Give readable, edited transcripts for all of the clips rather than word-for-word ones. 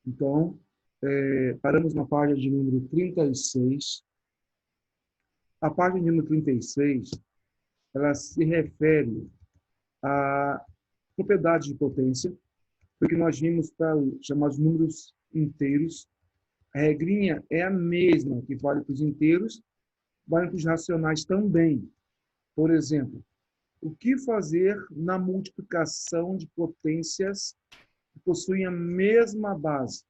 Então, paramos na página de número 36. A página de número 36, ela se refere a propriedades de potência, porque nós vimos para chamados números inteiros. A regrinha é a mesma que vale para os inteiros, vale para os racionais também. Por exemplo, o que fazer na multiplicação de potências que possuem a mesma base?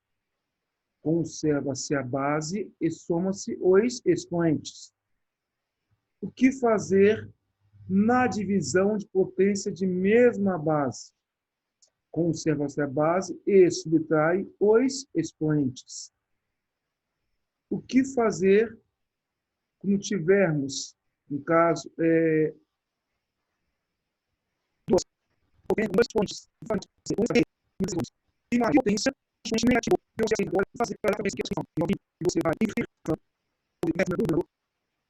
Conserva-se a base e soma-se os expoentes. O que fazer na divisão de potência de mesma base? Conserva-se a base e subtrai os expoentes. O que fazer quando tivermos, no caso, dois expoentes e uma potência expoente negativo? Você vai fazer para a questão e você vai inverter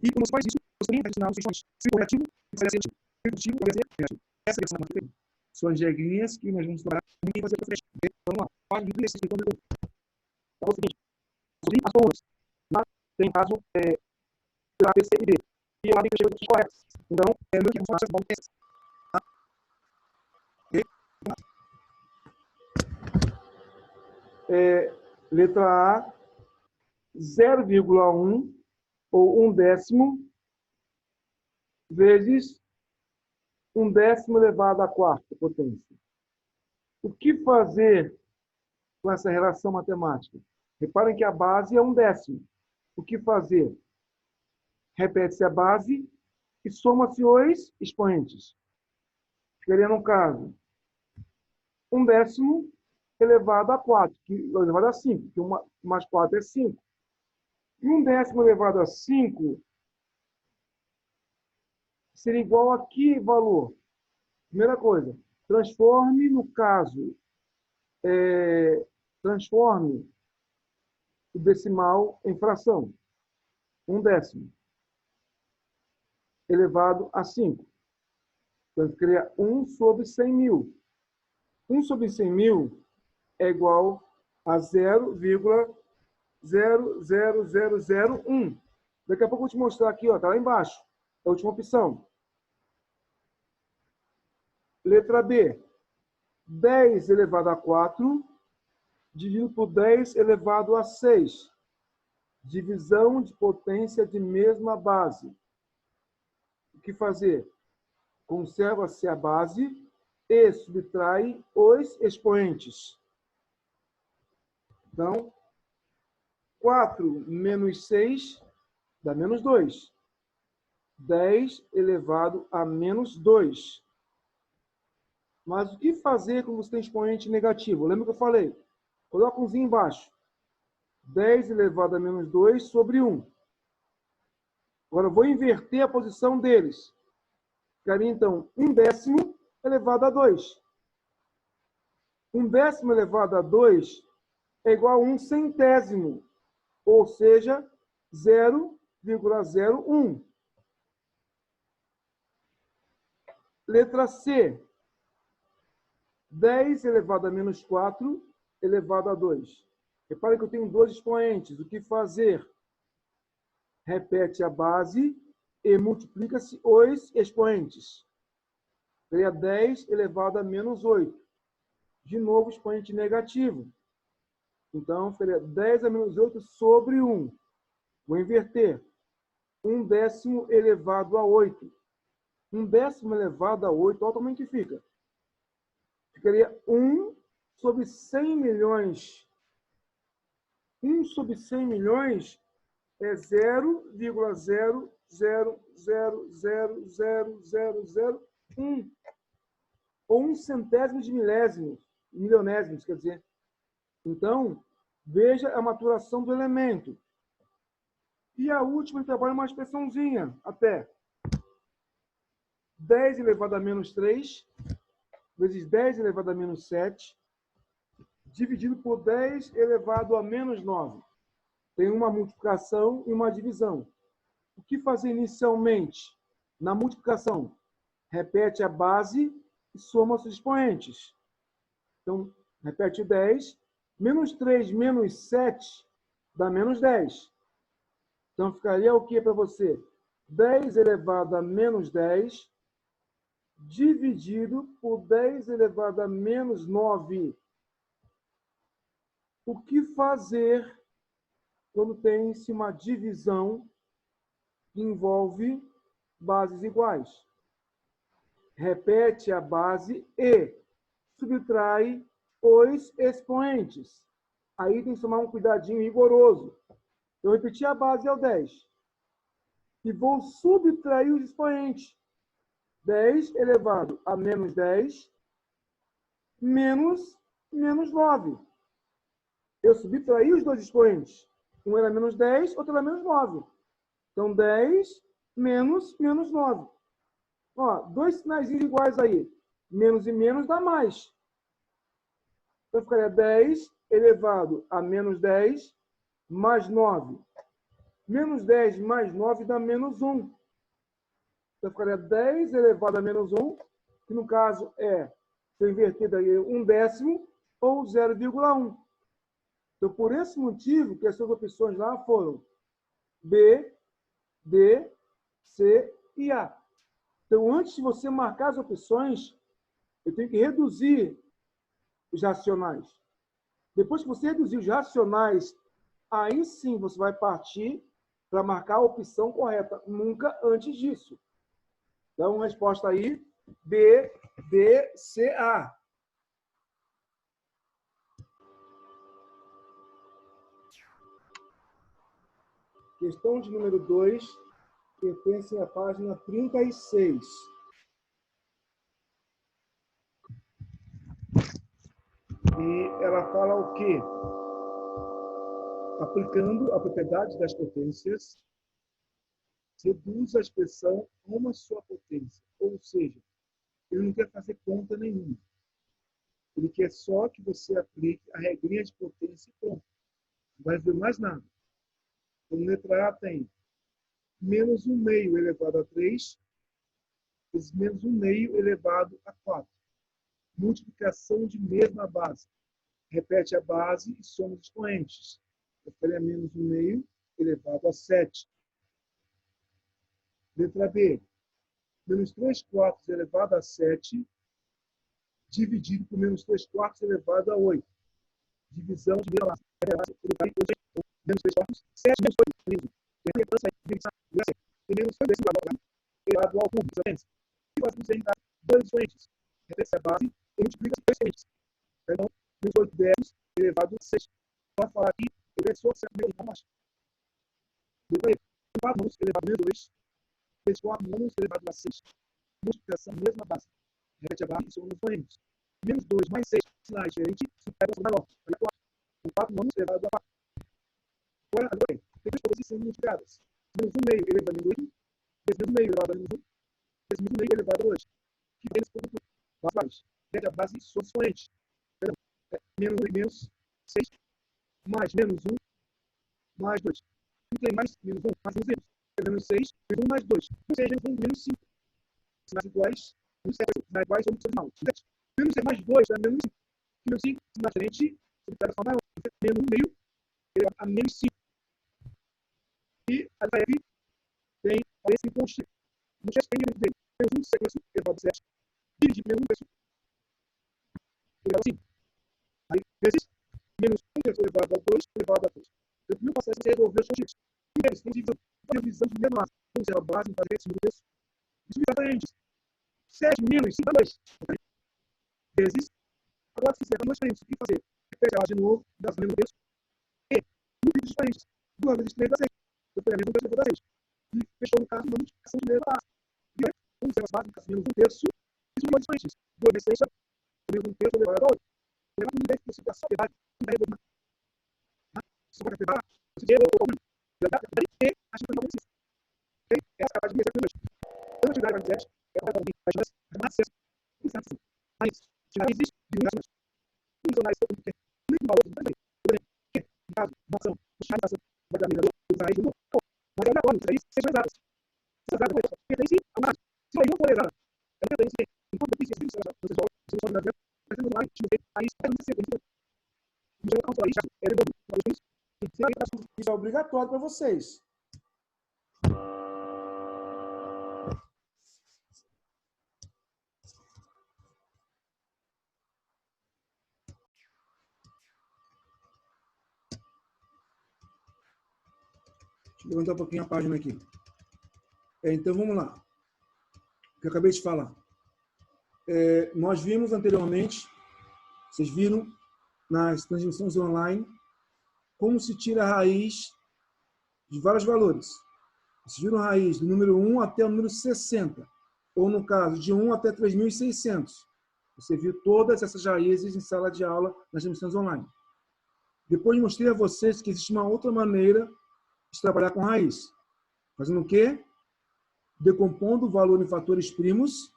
e quando você faz isso, você também vai destinar os expoentes. Se for negativo, vai ser negativo. Se for positivo, vai ser negativo. Essa é a questão da matéria. São as regrinhas que nós vamos trabalhar e fazer para frente. Vamos lá. Página 36, então, é o seguinte. Sobre as formas, lá tem caso pela B, C e D. E lá tem que chegar os corretos. Então, meu que vamos fazer bom testes. Tá? Ok? Letra A, 0,1 ou 1/10 vezes 1/10 elevado à quarta potência. O que fazer com essa relação matemática? Reparem que a base é 1/10. O que fazer? Repete-se a base e soma-se os expoentes. Ficaria, no caso, 1/10 elevado a 4, elevado a 5, que 1 mais 4 é 5. E 1/10 elevado a 5 seria igual a que valor? Primeira coisa, transforme, no caso, transforme o decimal em fração. 1/10 elevado a 5. Então, cria 1 sobre 100 mil. 1 sobre 100 mil é igual a 0,00001. Daqui a pouco eu vou te mostrar aqui, ó, tá lá embaixo. É a última opção. Letra B. 10 elevado a 4 dividido por 10 elevado a 6. Divisão de potência de mesma base. O que fazer? Conserva-se a base e subtrai os expoentes. Então, 4 menos 6 dá menos 2. 10 elevado a menos 2. Mas o que fazer quando você tem expoente negativo? Lembra que eu falei? Coloca umzinho embaixo. 10 elevado a menos 2 sobre 1. Agora eu vou inverter a posição deles. Ficaria, então, 1/10 elevado a 2. 1/10 elevado a 2 é igual a 1/100º, ou seja, 0,01. Letra C. 10 elevado a menos 4 elevado a 2. Repare que eu tenho dois expoentes. O que fazer? Repete a base e multiplica-se os expoentes. Seria 10 elevado a menos 8. De novo, expoente negativo. Então, seria 10 a menos 8 sobre 1. Vou inverter. 1/10 elevado a 8. 1/10 elevado a 8, olha o tamanho que fica. Ficaria 1 sobre 100 milhões. 1 sobre 100 milhões é 0,0000001. Ou 1/100º de milionésimos, quer dizer. Então, veja a maturação do elemento. E a última, trabalha uma expressãozinha, até. 10 elevado a menos 3, vezes 10 elevado a menos 7, dividido por 10 elevado a menos 9. Tem uma multiplicação e uma divisão. O que fazer inicialmente? Na multiplicação, repete a base e soma os expoentes. Então, repete o 10, Menos 3 menos 7 dá menos 10. Então, ficaria o que para você? 10 elevado a menos 10 dividido por 10 elevado a menos 9. O que fazer quando tem-se uma divisão que envolve bases iguais? Repete a base e subtrai os expoentes. Aí tem que tomar um cuidadinho rigoroso. Eu repeti a base é o 10. E vou subtrair os expoentes. 10 elevado a menos 10 menos 9. Eu subtraí os dois expoentes. Um era menos 10, outro era menos 9. Então, 10 menos 9. Ó, dois sinais iguais aí. Menos e menos dá mais. Então, ficaria 10 elevado a menos 10 mais 9. Menos 10 mais 9 dá menos 1. Então, ficaria 10 elevado a menos 1, que no caso é, se eu inverter daí, 1/10 ou 0,1. Então, por esse motivo, que as suas opções lá foram B, D, C e A. Então, antes de você marcar as opções, eu tenho que reduzir os racionais. Depois que você reduzir os racionais, aí sim você vai partir para marcar a opção correta. Nunca antes disso. Então, resposta aí, B, D, C, A. Questão de número 2, pertence à página 36. E ela fala o quê? Aplicando a propriedade das potências, reduz a expressão a uma só potência. Ou seja, ele não quer fazer conta nenhuma. Ele quer só que você aplique a regrinha de potência e pronto. Não vai ver mais nada. Então, letra A tem menos 1/2 elevado a 3, vezes menos 1/2 elevado a 4. Multiplicação de mesma base. Repete a base e soma os expoentes. Eu ficaria menos 1/2 elevado a 7. Letra B. Menos 3/4 elevado a 7, dividido por menos 3/4 elevado a 8. Divisão de mesma base. Menos 3/4, 7 menos 8. Tem menos 2 elevado ao cubo. E faz você dar 2 expoentes. Repete a base e multiplica os expoentes. Então, menos 8/10 elevado a 6. Para falar aqui, ele é só 7 menos 1 mais. Depois, 4 menos elevado a menos 2, vezes 4 menos elevado a 6. Multiplicação mesma base. Repete a base e soma os expoentes. Menos 2 mais 6, sinais diferentes, se pega o maior. Olha 4. 4 menos elevado a 4. Agora, tem duas coisas sendo multiplicadas. Menos 1/2 elevado a menos 8, vezes menos 1/2 elevado a menos 1, vezes menos 1/2 elevado a 2. Que tem esse produto. Base. Repete a base e soma os expoentes. Menos 1 menos 6, mais menos 1, mais 2. E tem mais menos 1, mais menos 1. Menos 6, menos 1 mais 2. Ou seja, menos 1, menos 5. Sinais iguais, menos 7, sinais iguais são opções mal. Menos 7 mais 2 é menos 5. Menos 5, sinais diferentes, você pega a forma maior. Menos 1/2 a menos 5. E a letra F tem esse constante. No gesto tem dele. Menos 1 terço elevado a 7. Dividido menos 1 terço elevado a 5. Aí, vezes menos 1 terço elevado a 2 elevado a 3. Então, o primeiro processo é você resolver os conjuntos. Primeiro, você tem divisão. Fazer a divisão de mesma massa. Vamos usar a base, vamos fazer esse segundo terço. Divisão de frentes. 7 menos 5 a 2. Vezes. Agora, se fizer 2 frentes, o que fazer? Repete ela de novo, das menos terço. E, no vídeo de frentes, 2 vezes 3 dá 6. Eu peguei menos 1 terço, eu vou dar 6. E fechou no caso, uma multiplicação de mesma base. E aí, vamos usar as básicas, menos 1 terço. E são 2 frentes. 2 vezes 6 menos 1 terço elevado a 8. Levar como ideia que você dá só verdade, não vai resolver. Só para pegar, você tem ou não. E a gente não precisa. Essa é a parte de mesa aqui hoje. Então, a atividade vai dizer, é para alguém, mas nós, é uma acesso. Instância. Mas, atividade existe, de ligações. Funcionais, eu tenho que ter. Nem valor, não tem. Que, no caso, uma ação, puxar a ação, vai dar mesa, usar isso, não. Mas é agora, isso aí, sejam exatas. Essas datas pertencem a uma arte. Se ela não for exata, ela pertence, enquanto eu preciso, você resolve, você resolve na vida, mas temos lá, aí, espera não ser sempre. No geral, obrigatório para vocês. Deixa eu levantar um pouquinho a página aqui. Então, vamos lá. O que eu acabei de falar. Nós vimos anteriormente, vocês viram nas transmissões online, como se tira a raiz de vários valores. Vocês viram a raiz do número 1 até o número 60, ou no caso, de 1 até 3.600. Você viu todas essas raízes em sala de aula nas transmissões online. Depois mostrei a vocês que existe uma outra maneira de trabalhar com raiz. Fazendo o quê? Decompondo o valor em fatores primos,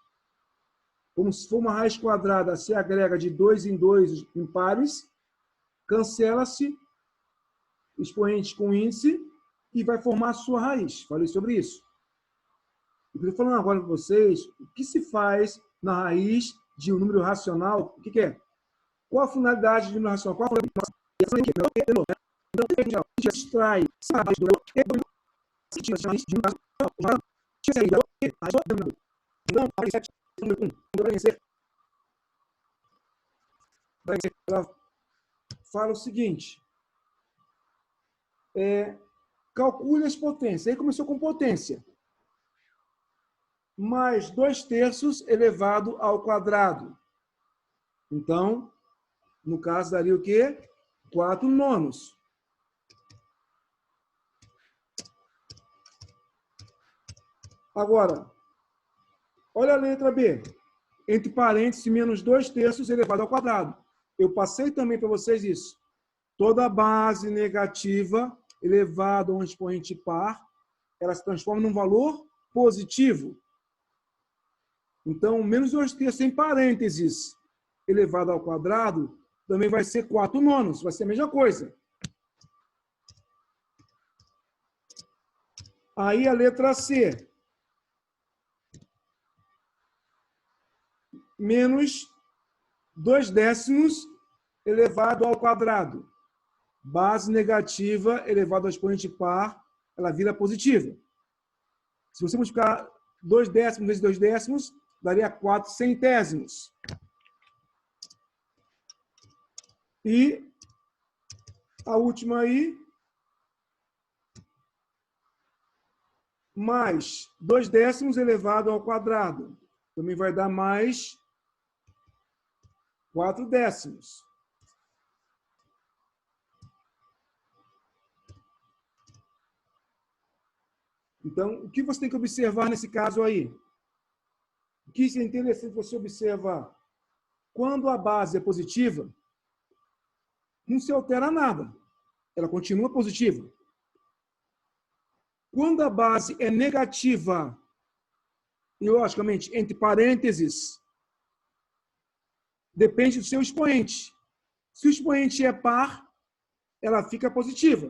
como se for uma raiz quadrada, se agrega de 2 em 2 em pares, cancela-se expoente com índice e vai formar a sua raiz. Falei sobre isso. Eu estou falando agora para vocês o que se faz na raiz de um número racional. O que é? Qual a finalidade de um número racional? Qual a finalidade? Então, a gente extrai a raiz do então, ela fala o seguinte, calcule as potências. Aí começou com potência. Mais 2/3 elevado ao quadrado. Então, no caso, daria o quê? 4/9. Agora, olha a letra B. Entre parênteses, menos 2/3 elevado ao quadrado. Eu passei também para vocês isso. Toda base negativa elevada a um expoente par, ela se transforma num valor positivo. Então, menos 2/3 em parênteses elevado ao quadrado também vai ser 4/9. Vai ser a mesma coisa. Aí a letra C. Menos 2/10 elevado ao quadrado. Base negativa elevado ao expoente par, ela vira positiva. Se você multiplicar 2/10 vezes 2/10, daria 4/100. E a última aí, mais 2/10 elevado ao quadrado. Também vai dar mais 4/10. Então, o que você tem que observar nesse caso aí? O que é interessante você observar? Quando a base é positiva, não se altera nada. Ela continua positiva. Quando a base é negativa, e logicamente, entre parênteses, depende do seu expoente. Se o expoente é par, ela fica positiva.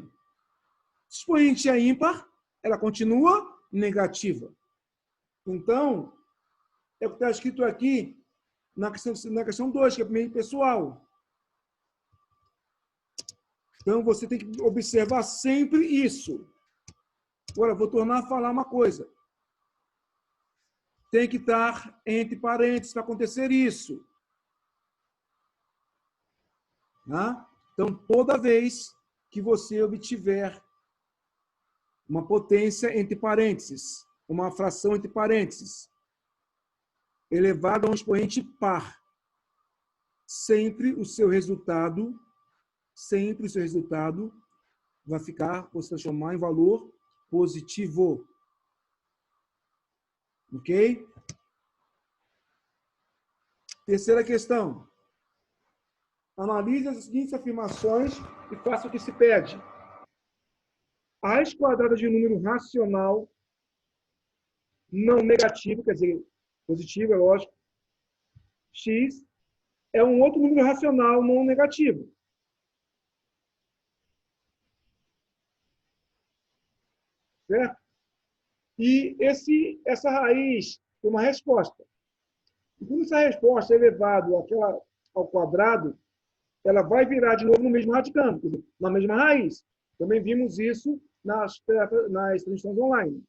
Se o expoente é ímpar, ela continua negativa. Então, é o que está escrito aqui na questão 2, que é meio pessoal. Então, você tem que observar sempre isso. Agora, vou tornar a falar uma coisa. Tem que estar entre parênteses para acontecer isso. Tá? Então, toda vez que você obtiver uma potência entre parênteses, uma fração entre parênteses, elevado a um expoente par, sempre o seu resultado vai ficar, ou se transformar em valor positivo. Ok? Terceira questão. Analise as seguintes afirmações e faça o que se pede. A raiz quadrada de um número racional não negativo, quer dizer, positivo, é lógico, x, é um outro número racional não negativo. Certo? E essa raiz tem uma resposta. E quando essa resposta é elevada ao quadrado, ela vai virar de novo no mesmo radicando, na mesma raiz. Também vimos isso nas transmissões online.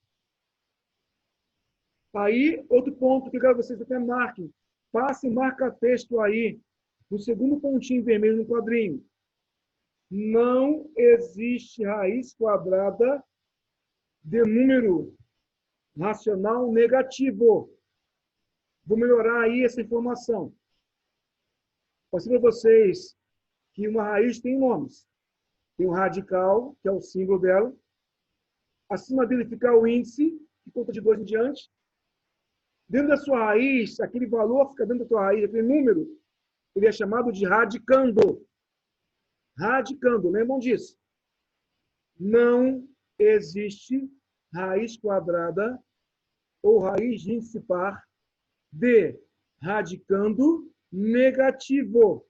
Aí, outro ponto que eu quero que vocês até marquem. Passe e marca texto aí, no segundo pontinho vermelho no quadrinho. Não existe raiz quadrada de número racional negativo. Vou melhorar aí essa informação. Passei para vocês que uma raiz tem nomes. Tem o radical, que é o símbolo dela. Acima dele fica o índice, que conta de 2 em diante. Dentro da sua raiz, aquele valor fica dentro da sua raiz, aquele número, ele é chamado de radicando. Radicando, lembram disso? Não existe raiz quadrada ou raiz de índice par de radicando negativo.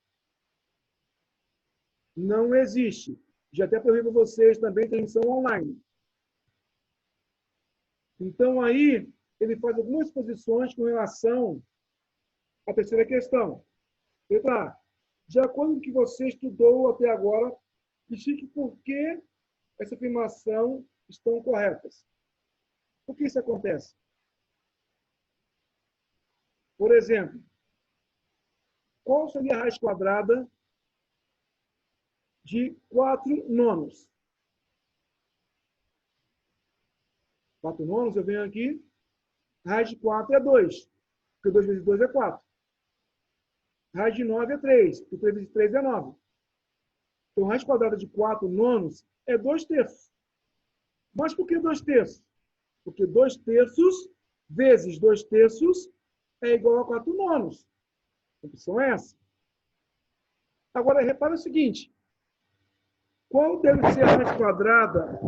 Não existe. Já até falei para vocês também, tem lição online. Então, aí, ele faz algumas posições com relação à terceira questão. Letra, de acordo com o que você estudou até agora, explique por que essa afirmação estão corretas. Por que isso acontece? Por exemplo, qual seria a raiz quadrada de 4 nonos? 4 nonos, eu venho aqui, raiz de 4 é 2, porque 2 vezes 2 é 4. Raiz de 9 é 3, porque 3 vezes 3 é 9. Então, raiz quadrada de 4 nonos é 2 terços. Mas por que 2 terços? Porque 2 terços vezes 2 terços é igual a 4 nonos. A opção é essa. Agora, repara o seguinte. Qual deve ser a raiz quadrada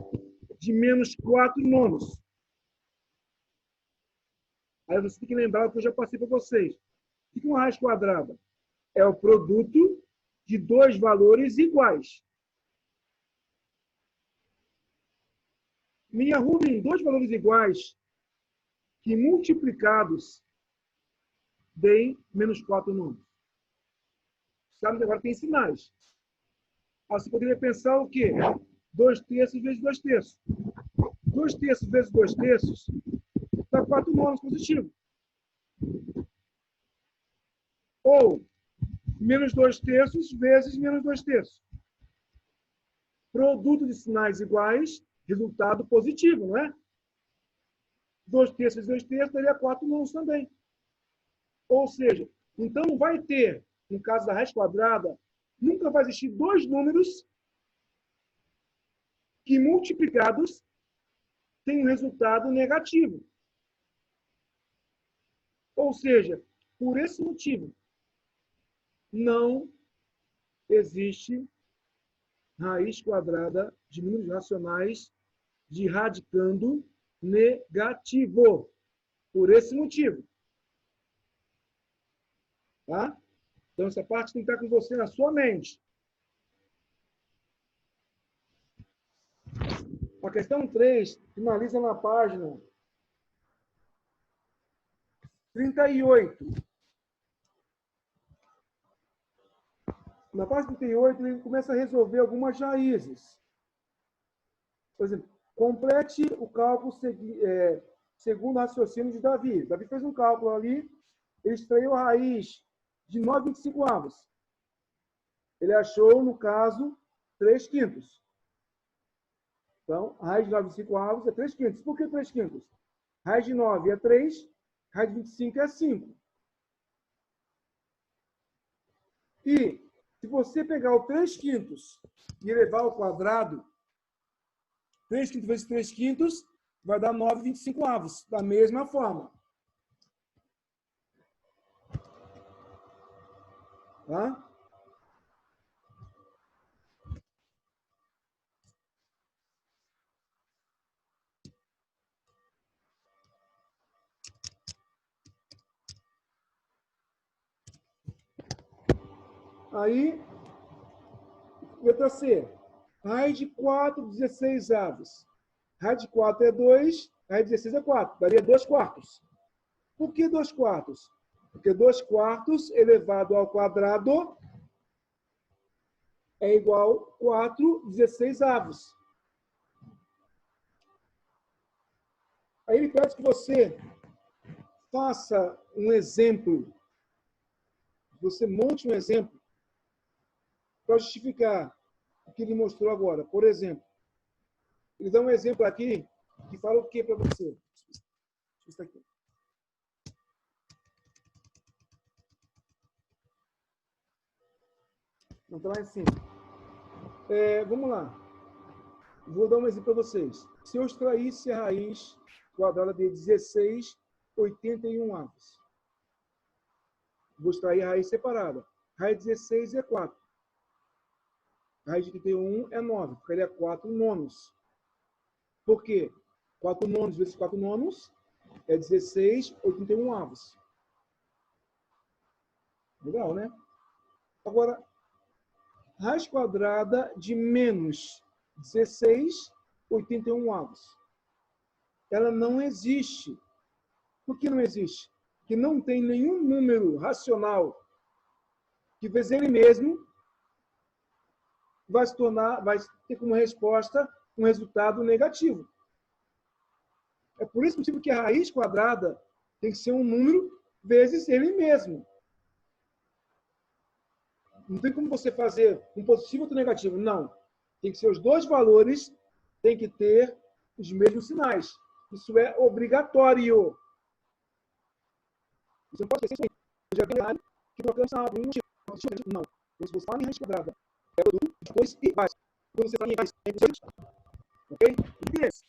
de menos 4 nonos? Aí você tem que lembrar o que eu já passei para vocês. O que é uma raiz quadrada? É o produto de 2 valores iguais. Me arrumem 2 valores iguais que multiplicados deem menos 4 nonos. Sabe, agora tem sinais. Aí você poderia pensar o quê? 2 terços vezes 2 terços. 2 terços vezes 2 terços dá 4 nonos positivo. Ou menos 2 terços vezes menos 2 terços. Produto de sinais iguais, resultado positivo, não é? 2 terços vezes 2 terços daria 4 nonos também. Ou seja, então vai ter, no caso da raiz quadrada, nunca vai existir 2 números que multiplicados têm um resultado negativo. Ou seja, por esse motivo, não existe raiz quadrada de números racionais de radicando negativo. Por esse motivo. Tá? Então, essa parte tem que estar com você na sua mente. A questão 3 finaliza na página 38. Na página 38, ele começa a resolver algumas raízes. Por exemplo, complete o cálculo segundo o raciocínio de Davi. Davi fez um cálculo ali, ele extraiu a raiz de 9,25. Ele achou, no caso, 3 quintos. Então, a raiz de 9,25 é 3 quintos. Por que 3 quintos? Raiz de 9 é 3, raiz de 25 é 5. E, se você pegar o 3 quintos e elevar ao quadrado, 3 quintos vezes 3 quintos vai dar 9,25. Da mesma forma. Tá? Aí, letra C. Raiz de 4,16. Raiz de 4 é 2, raiz de 16 é 4. Daria 2 quartos. Por que 2 quartos? Porque 2 quartos elevado ao quadrado é igual a 4,16. Aí ele pede que você faça um exemplo, você monte um exemplo para justificar o que ele mostrou agora. Por exemplo, ele dá um exemplo aqui que fala o que para você? Isso aqui. Não está lá em cima. Vamos lá. Vou dar um exemplo para vocês. Se eu extraísse a raiz quadrada de 16,81 avos, vou extrair a raiz separada. Raiz de 16 é 4. Raiz de 81 é 9. Ficaria 4 nonos. Por quê? 4 nonos vezes 4 nonos é 16,81 avos. Legal, né? Agora, raiz quadrada de menos 16,81 avos. Ela não existe. Por que não existe? Porque não tem nenhum número racional que, vezes ele mesmo, vai ter como resposta um resultado negativo. É por esse motivo que a raiz quadrada tem que ser um número vezes ele mesmo. Não tem como você fazer um positivo e outro negativo. Não. Tem que ser os dois valores, tem que ter os mesmos sinais. Isso é obrigatório. Você não pode esquecer isso aí. Eu já vi que não alcança um motivo. Não. Quando você fala em raiz quadrada, é produto de coisas iguais. Quando você fala em raiz, é ok? Beleza.